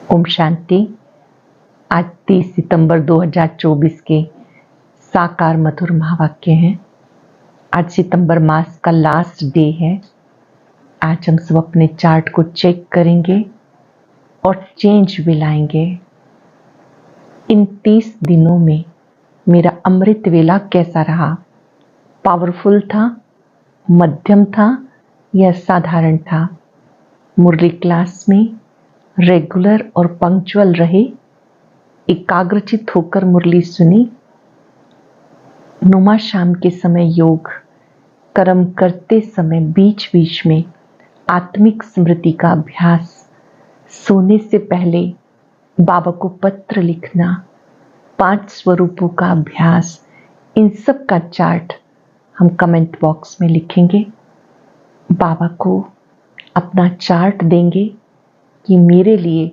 ओम शांति। आज 30 सितंबर 2024 के साकार मधुर महावाक्य हैं। आज सितंबर मास का लास्ट डे है। आज हम सब अपने चार्ट को चेक करेंगे और चेंज भी लाएंगे। इन 30 दिनों में मेरा अमृत वेला कैसा रहा? पावरफुल था, मध्यम था या साधारण था? मुरली क्लास में रेगुलर और पंक्चुअल रहे, एकाग्रचित होकर मुरली सुनी, नुमा शाम के समय योग, कर्म करते समय बीच बीच में आत्मिक स्मृति का अभ्यास, सोने से पहले बाबा को पत्र लिखना, 5 स्वरूपों का अभ्यास, इन सब का चार्ट हम कमेंट बॉक्स में लिखेंगे। बाबा को अपना चार्ट देंगे कि मेरे लिए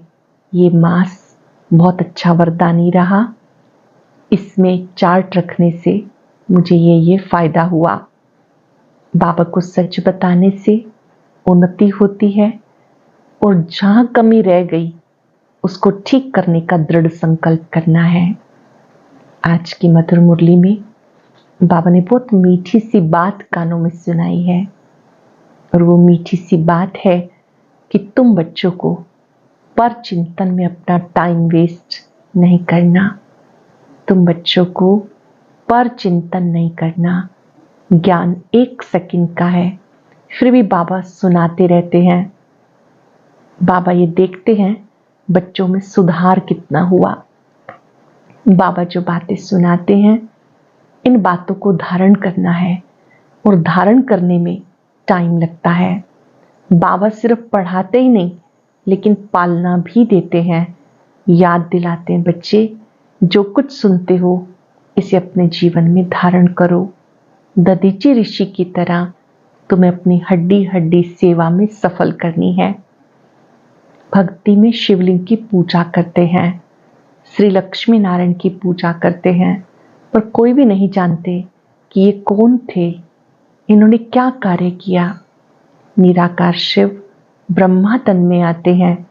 ये मास बहुत अच्छा वरदानी रहा, इसमें चार्ट रखने से मुझे ये फायदा हुआ। बाबा को सच बताने से उन्नति होती है और जहाँ कमी रह गई उसको ठीक करने का दृढ़ संकल्प करना है। आज की मधुर मुरली में बाबा ने बहुत मीठी सी बात कानों में सुनाई है और वो मीठी सी बात है कि तुम बच्चों को पर चिंतन में अपना टाइम वेस्ट नहीं करना। तुम बच्चों को पर चिंतन नहीं करना। ज्ञान 1 सेकंड का है, फिर भी बाबा सुनाते रहते हैं। बाबा ये देखते हैं बच्चों में सुधार कितना हुआ। बाबा जो बातें सुनाते हैं, इन बातों को धारण करना है और धारण करने में टाइम लगता है। बाबा सिर्फ पढ़ाते ही नहीं लेकिन पालना भी देते हैं, याद दिलाते हैं, बच्चे जो कुछ सुनते हो इसे अपने जीवन में धारण करो। दधीची ऋषि की तरह तुम्हें अपनी हड्डी हड्डी सेवा में सफल करनी है। भक्ति में शिवलिंग की पूजा करते हैं, श्री लक्ष्मी नारायण की पूजा करते हैं, पर कोई भी नहीं जानते कि ये कौन थे, इन्होंने क्या कार्य किया। निराकार शिव ब्रह्मा तन में आते हैं,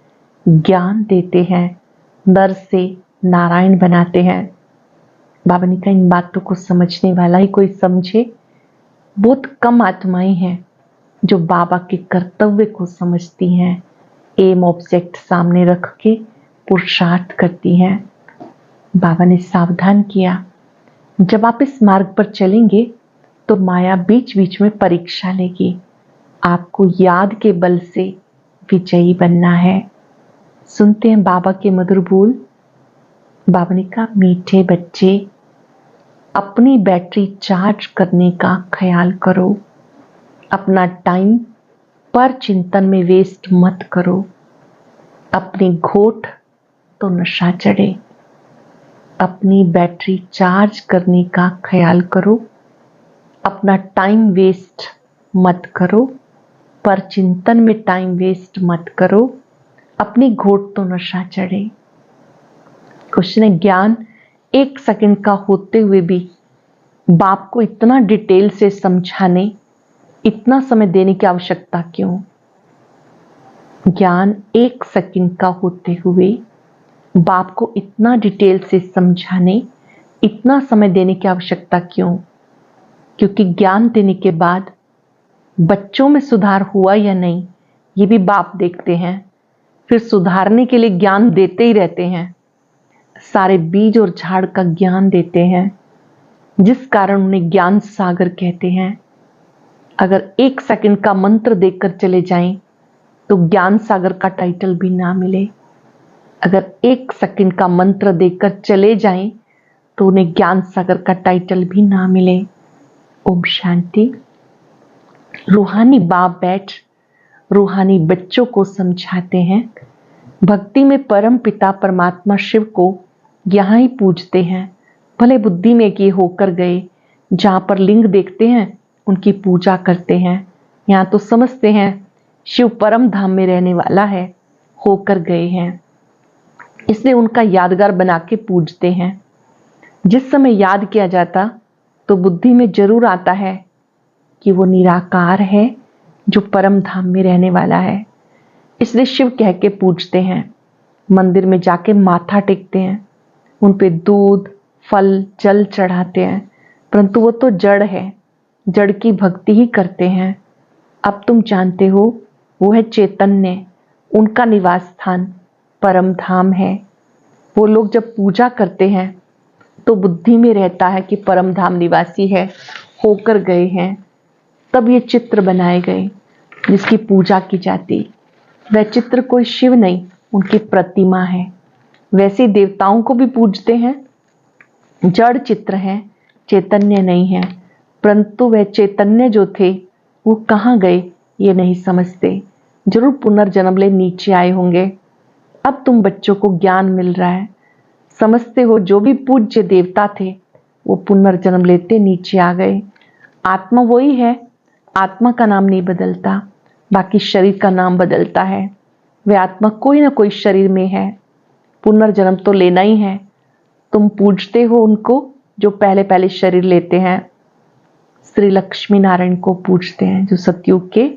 ज्ञान देते हैं, नर से नारायण बनाते हैं। बाबा ने कहा इन बातों को समझने वाला ही कोई समझे। बहुत कम आत्माएं हैं जो बाबा के कर्तव्य को समझती हैं, एम ऑब्जेक्ट सामने रख के पुरुषार्थ करती हैं। बाबा ने सावधान किया, जब आप इस मार्ग पर चलेंगे तो माया बीच बीच में परीक्षा लेगी। आपको याद के बल से विजयी बनना है। सुनते हैं बाबा के मधुर बोल। बाबा ने कहा मीठे बच्चे, अपनी बैटरी चार्ज करने का ख्याल करो। अपना टाइम पर चिंतन में वेस्ट मत करो। अपनी घोट तो नशा चढ़े। अपनी बैटरी चार्ज करने का ख्याल करो। अपना टाइम वेस्ट मत करो, पर चिंतन में टाइम वेस्ट मत करो। अपनी घोट तो नशा चढ़े। कृष्ण ने ज्ञान 1 सेकंड का होते हुए भी बाप को इतना डिटेल से समझाने, इतना समय देने की आवश्यकता क्यों? ज्ञान 1 सेकंड का होते हुए बाप को इतना डिटेल से समझाने, इतना समय देने की आवश्यकता क्यों? क्योंकि ज्ञान देने के बाद बच्चों में सुधार हुआ या नहीं ये भी बाप देखते हैं, फिर सुधारने के लिए ज्ञान देते ही रहते हैं। सारे बीज और झाड़ का ज्ञान देते हैं, जिस कारण उन्हें ज्ञान सागर कहते हैं। अगर 1 सेकंड का मंत्र देकर चले जाएं तो ज्ञान सागर का टाइटल भी ना मिले। अगर 1 सेकंड का मंत्र देकर चले जाएं तो उन्हें ज्ञान सागर का टाइटल भी ना मिले। ओम शांति। रूहानी बाप बैठ रूहानी बच्चों को समझाते हैं। भक्ति में परम पिता परमात्मा शिव को यहाँ ही पूजते हैं। भले बुद्धि में कि होकर गए, जहाँ पर लिंग देखते हैं उनकी पूजा करते हैं। यहाँ तो समझते हैं शिव परम धाम में रहने वाला है, होकर गए हैं, इसलिए उनका यादगार बना के पूजते हैं। जिस समय याद किया जाता तो बुद्धि में जरूर आता है कि वो निराकार है जो परम धाम में रहने वाला है, इसलिए शिव कह के पूजते हैं। मंदिर में जाके माथा टेकते हैं, उन पे दूध फल जल चढ़ाते हैं, परंतु वो तो जड़ है, जड़ की भक्ति ही करते हैं। अब तुम जानते हो वो है चैतन्य, उनका निवास स्थान परम धाम है। वो लोग जब पूजा करते हैं तो बुद्धि में रहता है कि परम धाम निवासी है, होकर गए हैं। तब ये चित्र बनाए गए जिसकी पूजा की जाती। वह चित्र कोई शिव नहीं, उनकी प्रतिमा है। वैसे देवताओं को भी पूजते हैं, जड़ चित्र हैं, चैतन्य नहीं है। परंतु वह चैतन्य जो थे वो कहाँ गए ये नहीं समझते, जरूर पुनर्जन्म ले नीचे आए होंगे। अब तुम बच्चों को ज्ञान मिल रहा है, समझते हो जो भी पूज्य देवता थे वो पुनर्जन्म लेते नीचे आ गए। आत्मा वही है, आत्मा का नाम नहीं बदलता, बाकी शरीर का नाम बदलता है। वह आत्मा कोई ना कोई शरीर में है, पुनर्जन्म तो लेना ही है। तुम पूजते हो उनको जो पहले पहले शरीर लेते हैं। श्री लक्ष्मी नारायण को पूजते हैं जो सतयुग के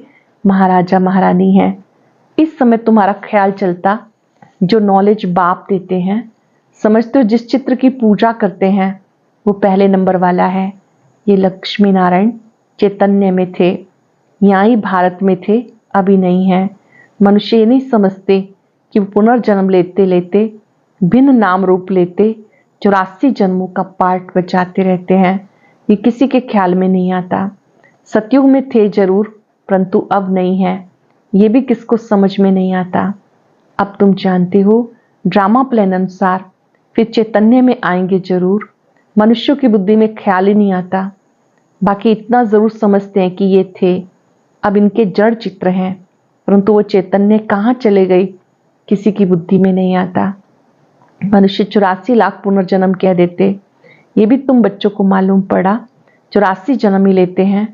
महाराजा महारानी हैं। इस समय तुम्हारा ख्याल चलता, जो नॉलेज बाप देते हैं, समझते हो जिस चित्र की पूजा करते हैं वो पहले नंबर वाला है। ये लक्ष्मी नारायण चैतन्य में थे, यहाँ ही भारत में थे, अभी नहीं है। मनुष्य ये नहीं समझते कि वो पुनर्जन्म लेते लेते भिन्न नाम रूप लेते 84 जन्मों का पार्ट बचाते रहते हैं। ये किसी के ख्याल में नहीं आता। सतयुग में थे जरूर, परंतु अब नहीं है, ये भी किसको समझ में नहीं आता। अब तुम जानते हो ड्रामा प्लान अनुसार फिर चैतन्य में आएंगे जरूर। मनुष्यों की बुद्धि में ख्याल ही नहीं आता। बाकी इतना जरूर समझते हैं कि ये थे, अब इनके जड़ चित्र हैं, परंतु वो चैतन्य कहाँ चले गए किसी की बुद्धि में नहीं आता। मनुष्य 84 लाख पुनर्जन्म कह देते, ये भी तुम बच्चों को मालूम पड़ा, 84 जन्म ही लेते हैं,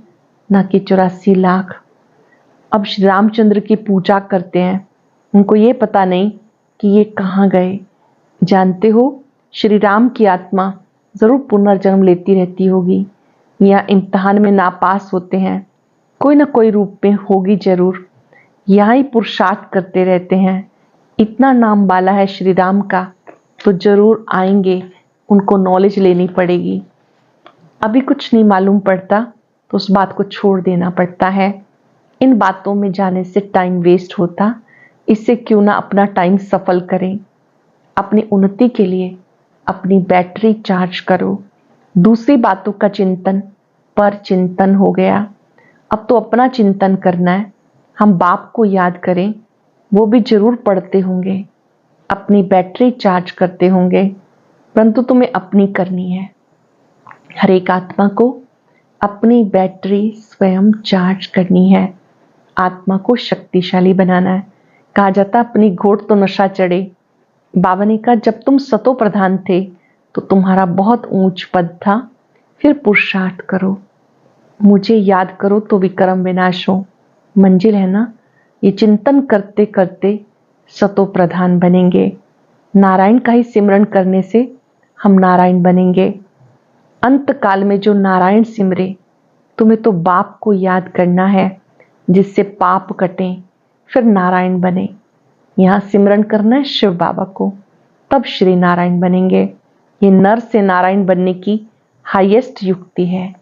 ना कि 84 लाख। अब श्री रामचंद्र की पूजा करते हैं, उनको ये पता नहीं कि ये कहाँ गए। जानते हो श्री राम की आत्मा जरूर पुनर्जन्म लेती रहती होगी, या इम्तिहान में नापास होते हैं, कोई ना कोई रूप में होगी जरूर। यहाँ ही पुरुषार्थ करते रहते हैं। इतना नाम बाला है श्री राम का, तो जरूर आएंगे, उनको नॉलेज लेनी पड़ेगी। अभी कुछ नहीं मालूम पड़ता तो उस बात को छोड़ देना पड़ता है। इन बातों में जाने से टाइम वेस्ट होता, इससे क्यों ना अपना टाइम सफल करें। अपनी उन्नति के लिए अपनी बैटरी चार्ज करो। दूसरी बातों का चिंतन पर चिंतन हो गया, अब तो अपना चिंतन करना है। हम बाप को याद करें, वो भी जरूर पढ़ते होंगे, अपनी बैटरी चार्ज करते होंगे, परंतु तुम्हें अपनी करनी है। हर एक आत्मा को अपनी बैटरी स्वयं चार्ज करनी है, आत्मा को शक्तिशाली बनाना है। कहा जाता अपनी घोट तो नशा चढ़े। बाबा ने कहा जब तुम सतो प्रधान थे तो तुम्हारा बहुत ऊंच पद था, फिर पुरुषार्थ करो, मुझे याद करो तो विक्रम विनाश हो। मंजिल है ना, ये चिंतन करते करते सतो प्रधान बनेंगे। नारायण का ही सिमरन करने से हम नारायण बनेंगे। अंत काल में जो नारायण सिमरे, तुम्हें तो बाप को याद करना है जिससे पाप कटें, फिर नारायण बने। यहाँ सिमरन करना है शिव बाबा को, तब श्री नारायण बनेंगे। ये नर से नारायण बनने की हाईएस्ट युक्ति है।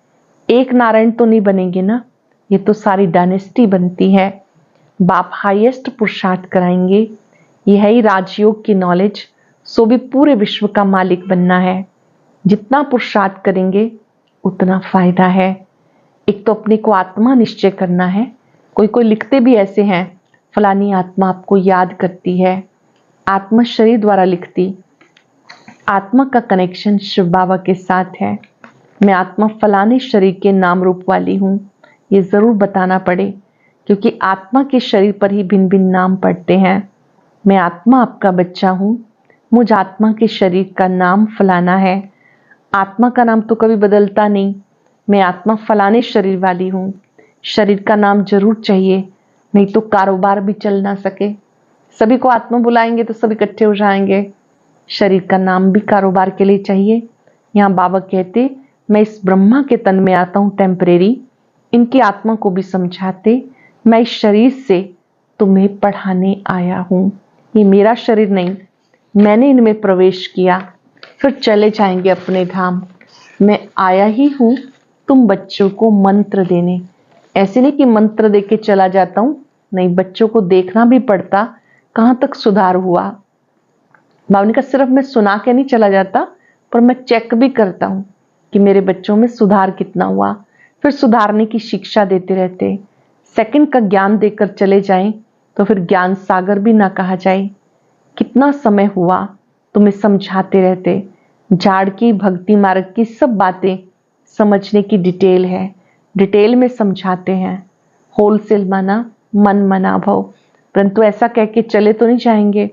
एक नारायण तो नहीं बनेंगे ना, ये तो सारी डायनेस्टी बनती है। बाप हाईएस्ट पुरुषार्थ कराएंगे। यह ही राजयोग की नॉलेज, सो भी पूरे विश्व का मालिक बनना है। जितना पुरुषार्थ करेंगे उतना फायदा है। एक तो अपने को आत्मा निश्चय करना है। कोई कोई लिखते भी ऐसे हैं, फलानी आत्मा आपको याद करती है। आत्मा शरीर द्वारा लिखती, आत्मा का कनेक्शन शिव बाबा के साथ है। मैं आत्मा फलाने शरीर के नाम रूप वाली हूँ, ये जरूर बताना पड़े, क्योंकि आत्मा के शरीर पर ही भिन्न भिन्न नाम पड़ते हैं। मैं आत्मा आपका बच्चा हूँ, मुझ आत्मा के शरीर का नाम फलाना है। आत्मा का नाम तो कभी बदलता नहीं। मैं आत्मा फलाने शरीर वाली हूँ, शरीर का नाम जरूर चाहिए, नहीं तो कारोबार भी चल ना सके। सभी को आत्मा बुलाएंगे तो सब इकट्ठे हो जाएंगे। शरीर का नाम भी कारोबार के लिए चाहिए। यहाँ बाबा कहते मैं इस ब्रह्मा के तन में आता हूँ टेम्परेरी, इनकी आत्मा को भी समझाते मैं इस शरीर से तुम्हें पढ़ाने आया हूँ। ये मेरा शरीर नहीं, मैंने इनमें प्रवेश किया, फिर चले जाएंगे अपने धाम। मैं आया ही हूं तुम बच्चों को मंत्र देने। ऐसे नहीं कि मंत्र दे के चला जाता हूं, नहीं, बच्चों को देखना भी पड़ता कहां तक सुधार हुआ। बाबा ने कहा सिर्फ मैं सुना के नहीं चला जाता, पर मैं चेक भी करता हूं कि मेरे बच्चों में सुधार कितना हुआ। फिर सुधारने की शिक्षा देते रहते। सेकंड का ज्ञान देकर चले जाएं तो फिर ज्ञान सागर भी ना कहा जाए। कितना समय हुआ तुम्हें समझाते रहते। झाड़ की, भक्ति मार्ग की सब बातें समझने की डिटेल है, डिटेल में समझाते हैं। होलसेल माना मन मना भव, परंतु ऐसा कह के चले तो नहीं जाएंगे।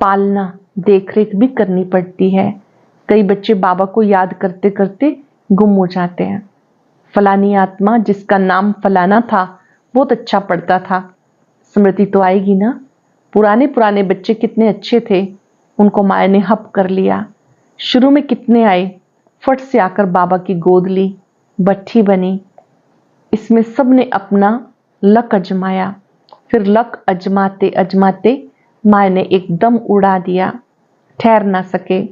पालना, देखरेख भी करनी पड़ती है। कई बच्चे बाबा को याद करते करते गुम हो जाते हैं। फलानी आत्मा जिसका नाम फलाना था बहुत अच्छा पढ़ता था, स्मृति तो आएगी ना। पुराने पुराने बच्चे कितने अच्छे थे, उनको माया ने हप कर लिया। शुरू में कितने आए, फट से आकर बाबा की गोद ली, बट्ठी बनी। इसमें सब ने अपना लक अजमाया। फिर लक अजमाते अजमाते माया ने एकदम उड़ा दिया, ठहर ना सके।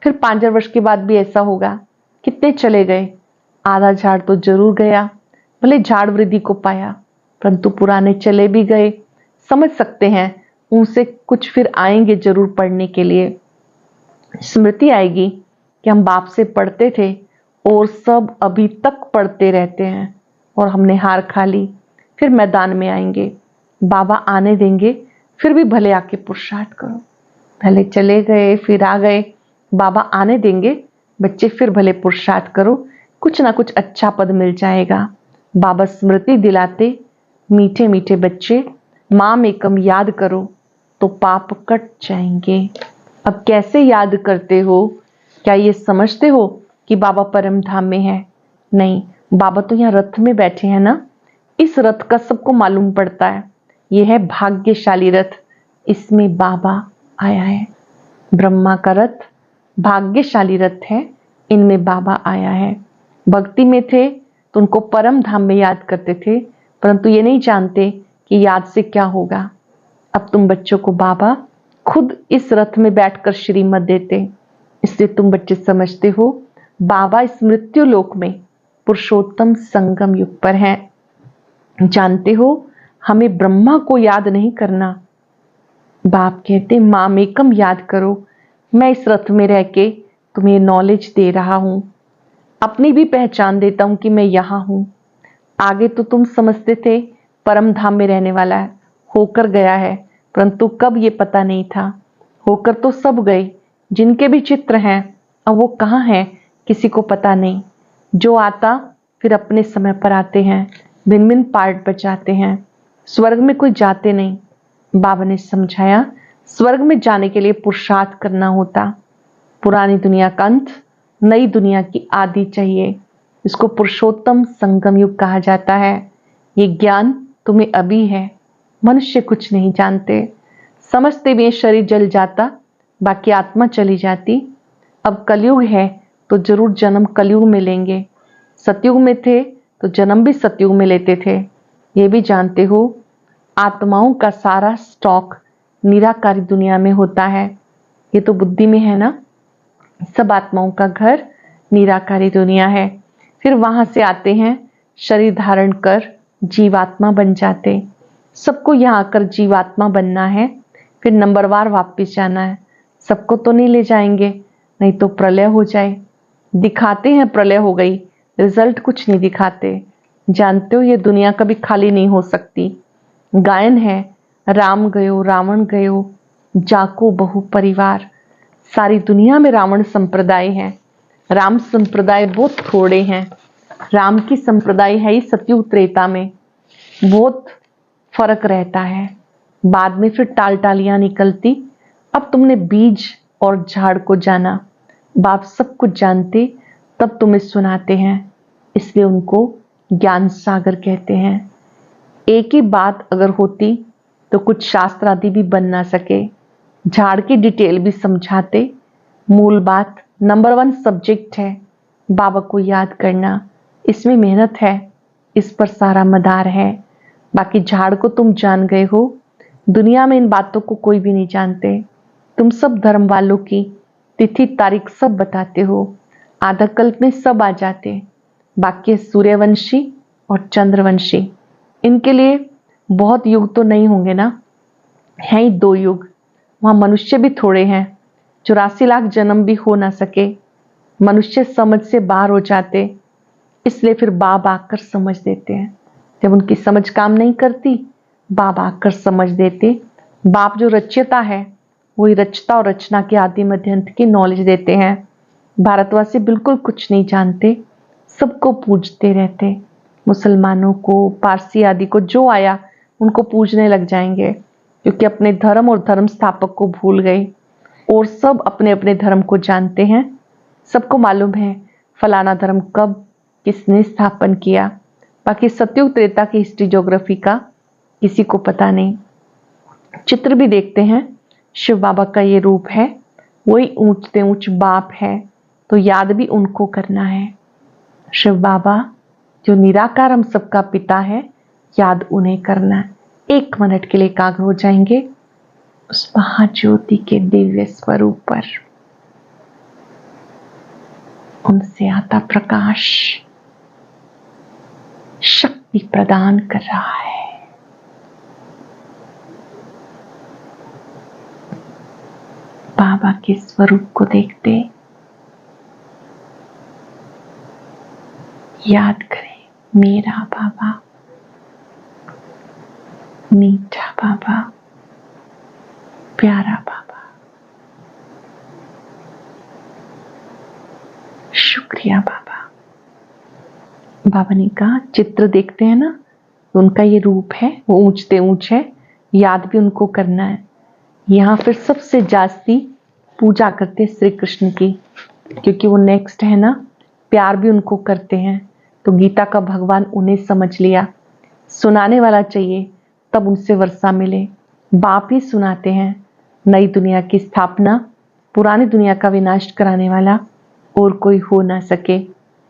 फिर 5 वर्ष के बाद भी ऐसा होगा। कितने चले गए, आधा झाड़ तो जरूर गया। भले झाड़ वृद्धि को पाया, परंतु पुराने चले भी गए। समझ सकते हैं उनसे कुछ फिर आएंगे जरूर पढ़ने के लिए। स्मृति आएगी कि हम बाप से पढ़ते थे और सब अभी तक पढ़ते रहते हैं और हमने हार खा ली। फिर मैदान में आएंगे, बाबा आने देंगे, फिर भी भले आके पुरुषार्थ करो। भले चले गए फिर आ गए, बाबा आने देंगे, बच्चे फिर भले पुरुषार्थ करो, कुछ ना कुछ अच्छा पद मिल जाएगा। बाबा स्मृति दिलाते, मीठे मीठे बच्चे माम एकम याद करो तो पाप कट जाएंगे। अब कैसे याद करते हो? क्या ये समझते हो कि बाबा परम धाम में है? नहीं, बाबा तो यहाँ रथ में बैठे हैं ना। इस रथ का सबको मालूम पड़ता है, यह है भाग्यशाली रथ, इसमें बाबा आया है। ब्रह्मा का रथ भाग्यशाली रथ है, इनमें बाबा आया है। भक्ति में थे तो उनको परम धाम में याद करते थे, परंतु ये नहीं जानते कि याद से क्या होगा। अब तुम बच्चों को बाबा खुद इस रथ में बैठकर श्रीमत देते, इसलिए तुम बच्चे समझते हो बाबा इस मृत्यु लोक में पुरुषोत्तम संगम युग पर हैं। जानते हो हमें ब्रह्मा को याद नहीं करना। बाप कहते मामेकम याद करो। मैं इस रथ में रह के तुम्हें नॉलेज दे रहा हूं, अपनी भी पहचान देता हूं कि मैं यहां हूं। आगे तो तुम समझते थे परम धाम में रहने वाला है, होकर गया है, परंतु कब ये पता नहीं था। होकर तो सब गए, जिनके भी चित्र हैं, अब वो कहाँ हैं किसी को पता नहीं। जो आता फिर अपने समय पर आते हैं, भिन्न भिन्न पार्ट बचाते हैं। स्वर्ग में कोई जाते नहीं। बाबा ने समझाया स्वर्ग में जाने के लिए पुरुषार्थ करना होता। पुरानी दुनिया का अंत, नई दुनिया की आदि चाहिए। इसको पुरुषोत्तम संगम युग कहा जाता है। ये ज्ञान तुम्हें अभी है, मनुष्य कुछ नहीं जानते। समझते भी शरीर जल जाता, बाकी आत्मा चली जाती। अब कलयुग है तो जरूर जन्म कलयुग में लेंगे। सतयुग में थे तो जन्म भी सतयुग में लेते थे। ये भी जानते हो आत्माओं का सारा स्टॉक निराकारी दुनिया में होता है। ये तो बुद्धि में है ना। सब आत्माओं का घर निराकारी दुनिया है। फिर वहां से आते हैं, शरीर धारण कर जीवात्मा बन जाते। सबको यहाँ आकर जीवात्मा बनना है, फिर नंबरवार वापस जाना है। सबको तो नहीं ले जाएंगे, नहीं तो प्रलय हो जाए। दिखाते हैं प्रलय हो गई, रिजल्ट कुछ नहीं दिखाते। जानते हो ये दुनिया कभी खाली नहीं हो सकती। गायन है राम गयो रावण गयो, जाको बहु परिवार। सारी दुनिया में रावण संप्रदाय है, राम संप्रदाय बहुत थोड़े हैं। राम की संप्रदाय है ही सतयुग त्रेता में, बहुत फर्क रहता है। बाद में फिर टाल टालियां निकलती। अब तुमने बीज और झाड़ को जाना, बाप सब कुछ जानते, तब तुम्हें सुनाते हैं, इसलिए उनको ज्ञान सागर कहते हैं। एक ही बात अगर होती तो कुछ शास्त्र आदि भी बन ना सके। झाड़ की डिटेल भी समझाते। मूल बात नंबर 1 सब्जेक्ट है बाबा को याद करना, इसमें मेहनत है, इस पर सारा मदार है। बाकी झाड़ को तुम जान गए हो, दुनिया में इन बातों को कोई भी नहीं जानते। तुम सब धर्म वालों की तिथि तारीख सब बताते हो, आधा कल्प में सब आ जाते। बाकी सूर्यवंशी और चंद्रवंशी, इनके लिए बहुत युग तो नहीं होंगे ना, हैं ही 2 युग। वहां मनुष्य भी थोड़े हैं, 84 लाख जन्म भी हो ना सके। मनुष्य समझ से बाहर हो जाते, इसलिए फिर बाप आकर समझ देते हैं। जब उनकी समझ काम नहीं करती, बाप आकर समझ देते। बाप जो रचयिता है वही रचता और रचना के आदि मध्य अंत की नॉलेज देते हैं। भारतवासी बिल्कुल कुछ नहीं जानते, सबको पूजते रहते। मुसलमानों को, पारसी आदि को जो आया उनको पूजने लग जाएंगे, क्योंकि अपने धर्म और धर्म स्थापक को भूल गए। और सब अपने अपने धर्म को जानते हैं। सबको मालूम है फलाना धर्म कब किसने स्थापन किया। बाकी सतयुग त्रेता की हिस्ट्री ज्योग्राफी का किसी को पता नहीं। चित्र भी देखते हैं, शिव बाबा का ये रूप है, वही ऊंचते ऊंच बाप है, तो याद भी उनको करना है। शिव बाबा जो निराकार हम सबका पिता है, याद उन्हें करना है। 1 मिनट के लिए एकाग्र हो जाएंगे उस महाज्योति के दिव्य स्वरूप पर। उनसे आता प्रकाश शक्ति प्रदान कर रहा है। बाबा के स्वरूप को देखते याद करें, मेरा बाबा, मीठा बाबा, प्यारा बाबा, शुक्रिया बाबा। बाबा ने कहा चित्र देखते हैं ना, तो उनका ये रूप है, वो ऊंचते ऊंच है, याद भी उनको करना है। यहाँ फिर सबसे जास्ती पूजा करते श्री कृष्ण की, क्योंकि वो नेक्स्ट है ना, प्यार भी उनको करते हैं। तो गीता का भगवान उन्हें समझ लिया। सुनाने वाला चाहिए तब उनसे वर्षा मिले। बाप ही सुनाते हैं नई दुनिया की स्थापना, पुरानी दुनिया का विनाश कराने वाला और कोई हो ना सके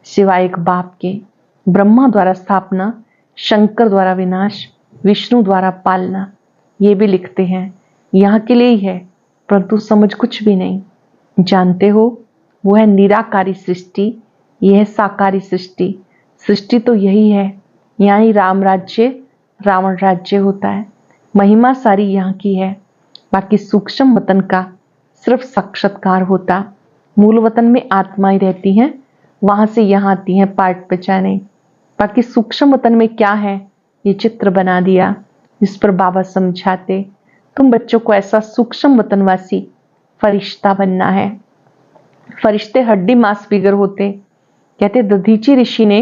सिवाय एक बाप के। ब्रह्मा द्वारा स्थापना, शंकर द्वारा विनाश, विष्णु द्वारा पालना, ये भी लिखते हैं। यहाँ के लिए ही है, परंतु समझ कुछ भी नहीं। जानते हो वो है निराकारी सृष्टि, यह है साकारी सृष्टि। सृष्टि तो यही है, यहाँ ही राम राज्य रावण राज्य होता है। महिमा सारी यहाँ की है, बाकी सूक्ष्म वतन का सिर्फ साक्षात्कार होता। मूल वतन में आत्मा ही रहती है, वहां से यहाँ आती है पार्ट बचाने। बाकी सूक्ष्म वतन में क्या है, ये चित्र बना दिया जिस पर बाबा समझाते। तुम बच्चों को ऐसा सूक्ष्म वतनवासी फरिश्ता बनना है। फरिश्ते हड्डी मांस फिगर होते, कहते दधीची ऋषि ने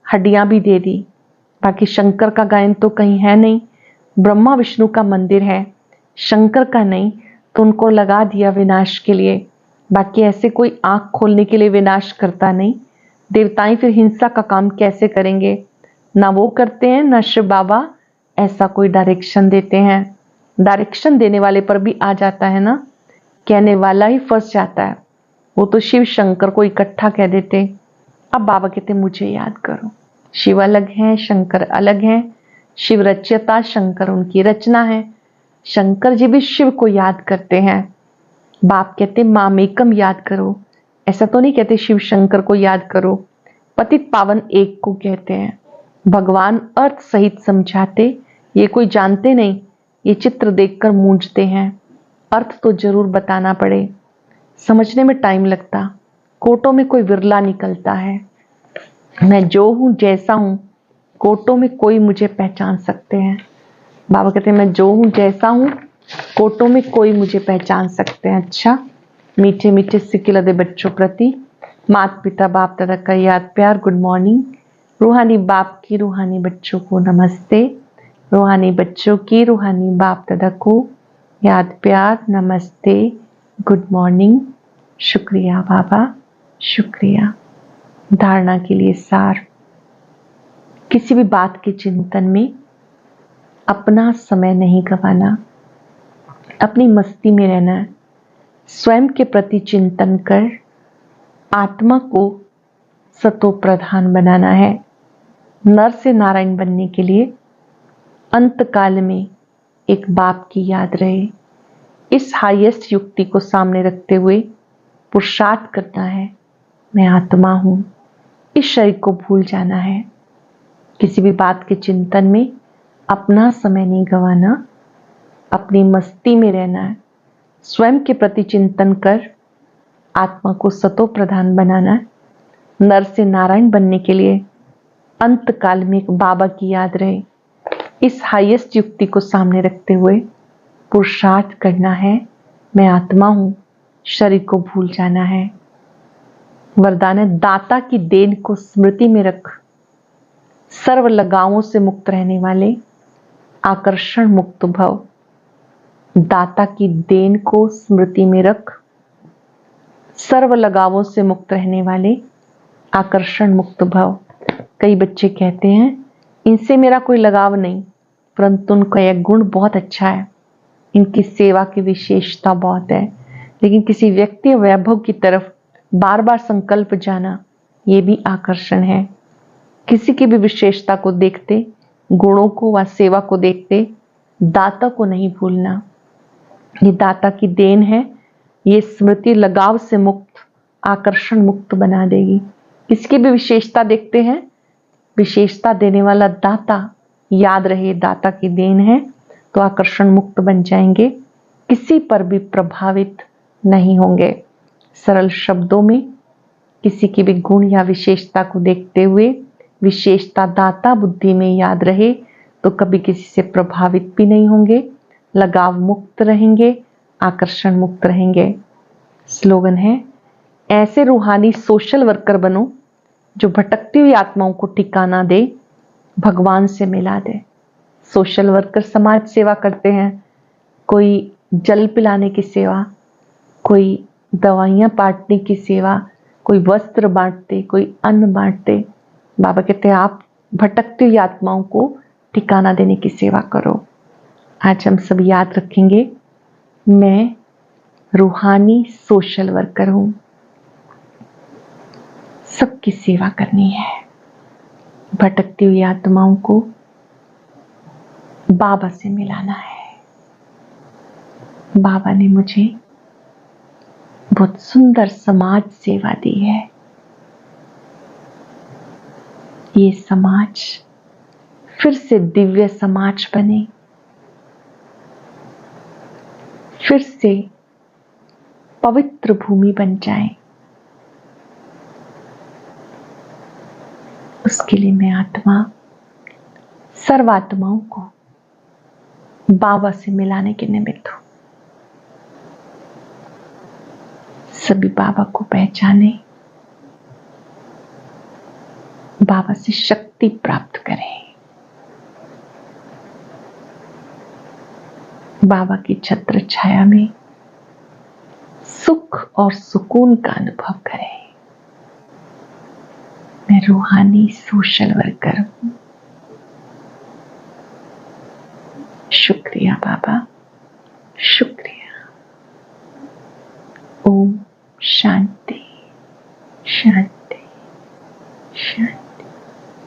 हड्डियां भी दे दी। बाकी शंकर का गायन तो कहीं है नहीं, ब्रह्मा विष्णु का मंदिर है, शंकर का नहीं, तो उनको लगा दिया विनाश के लिए। बाकी ऐसे कोई आंख खोलने के लिए विनाश करता नहीं। देवताएं फिर हिंसा का काम कैसे करेंगे, ना वो करते हैं ना शिव बाबा ऐसा कोई डायरेक्शन देते हैं। डायरेक्शन देने वाले पर भी आ जाता है ना, कहने वाला ही फंस जाता है। वो तो शिव शंकर को इकट्ठा कह देते। अब बाबा कहते मुझे याद करो, शिव अलग है, शंकर अलग है। शिव रचयिता, शंकर उनकी रचना है। शंकर जी भी शिव को याद करते हैं। बाप कहते मामेकम याद करो, ऐसा तो नहीं कहते शिव शंकर को याद करो। पतित पावन एक को कहते हैं। भगवान अर्थ सहित समझाते, ये कोई जानते नहीं, ये चित्र देखकर मूंझते हैं। अर्थ तो जरूर बताना पड़े, समझने में टाइम लगता। कोटों में कोई विरला निकलता है। मैं जो हूं जैसा हूं, कोटों में कोई मुझे पहचान सकते हैं। बाबा कहते हैं मैं जो हूं जैसा हूं, कोटों में कोई मुझे पहचान सकते हैं। अच्छा, मीठे मीठे सिकिलदे बच्चों प्रति माता पिता बाप दादा का याद प्यार, गुड मॉर्निंग। रूहानी बाप की रूहानी बच्चों को नमस्ते। रूहानी बच्चों की रूहानी बाप दादा को याद प्यार, नमस्ते, गुड मॉर्निंग। शुक्रिया बाबा, शुक्रिया। धारणा के लिए सार, किसी भी बात के चिंतन में अपना समय नहीं गंवाना, अपनी मस्ती में रहना है। स्वयं के प्रति चिंतन कर आत्मा को सतो प्रधान बनाना है। नर से नारायण बनने के लिए अंत काल में एक बाप की याद रहे। इस हाईएस्ट युक्ति को सामने रखते हुए पुरुषार्थ करना है। मैं आत्मा हूं, इस शरीर को भूल जाना है। किसी भी बात के चिंतन में अपना समय नहीं गंवाना, अपनी मस्ती में रहना है। स्वयं के प्रति चिंतन कर आत्मा को सतो प्रधान बनाना है। नर से नारायण बनने के लिए अंत काल में एक बाबा की याद रहे। इस हाईएस्ट युक्ति को सामने रखते हुए पुरुषार्थ करना है। मैं आत्मा हूं, शरीर को भूल जाना है। वरदान है, दाता की देन को स्मृति में रख, सर्व लगावों से मुक्त रहने वाले आकर्षण मुक्त भव। दाता की देन को स्मृति में रख, सर्व लगावों से मुक्त रहने वाले आकर्षण मुक्त भव। कई बच्चे कहते हैं इनसे मेरा कोई लगाव नहीं, परंतु उनका यह गुण बहुत अच्छा है, इनकी सेवा की विशेषता बहुत है। लेकिन किसी व्यक्ति वैभव की तरफ बार बार संकल्प जाना, ये भी आकर्षण है। किसी की भी विशेषता को देखते, गुणों को व सेवा को देखते दाता को नहीं भूलना। ये दाता की देन है। ये स्मृति लगाव से मुक्त, आकर्षण मुक्त बना देगी। किसकी भी विशेषता देखते हैं, विशेषता देने वाला दाता याद रहे, दाता की देन है, तो आकर्षण मुक्त बन जाएंगे, किसी पर भी प्रभावित नहीं होंगे। सरल शब्दों में किसी की भी गुण या विशेषता को देखते हुए विशेषता दाता बुद्धि में याद रहे तो कभी किसी से प्रभावित भी नहीं होंगे, लगाव मुक्त रहेंगे, आकर्षण मुक्त रहेंगे। स्लोगन है, ऐसे रूहानी सोशल वर्कर बनो जो भटकती हुई आत्माओं को ठिकाना दे, भगवान से मिला दे। सोशल वर्कर समाज सेवा करते हैं, कोई जल पिलाने की सेवा, कोई दवाइयाँ बांटने की सेवा, कोई वस्त्र बांटते, कोई अन्न बांटते। बाबा कहते हैं आप भटकती हुई आत्माओं को ठिकाना देने की सेवा करो। आज हम सब याद रखेंगे, मैं रूहानी सोशल वर्कर हूं, सबकी सेवा करनी है। भटकती हुई आत्माओं को बाबा से मिलाना है। बाबा ने मुझे बहुत सुंदर समाज सेवा दी है। ये समाज फिर से दिव्य समाज बने, फिर से पवित्र भूमि बन जाए। उसके लिए मैं आत्मा सर्वात्माओं को बाबा से मिलाने के निमित्त हूं। सभी बाबा को पहचाने, बाबा से शक्ति प्राप्त करें, बाबा की छत्र छाया में सुख और सुकून का अनुभव करें। मैं रूहानी सोशल वर्कर हूं। शुक्रिया बाबा, शुक्रिया। ओम शांति।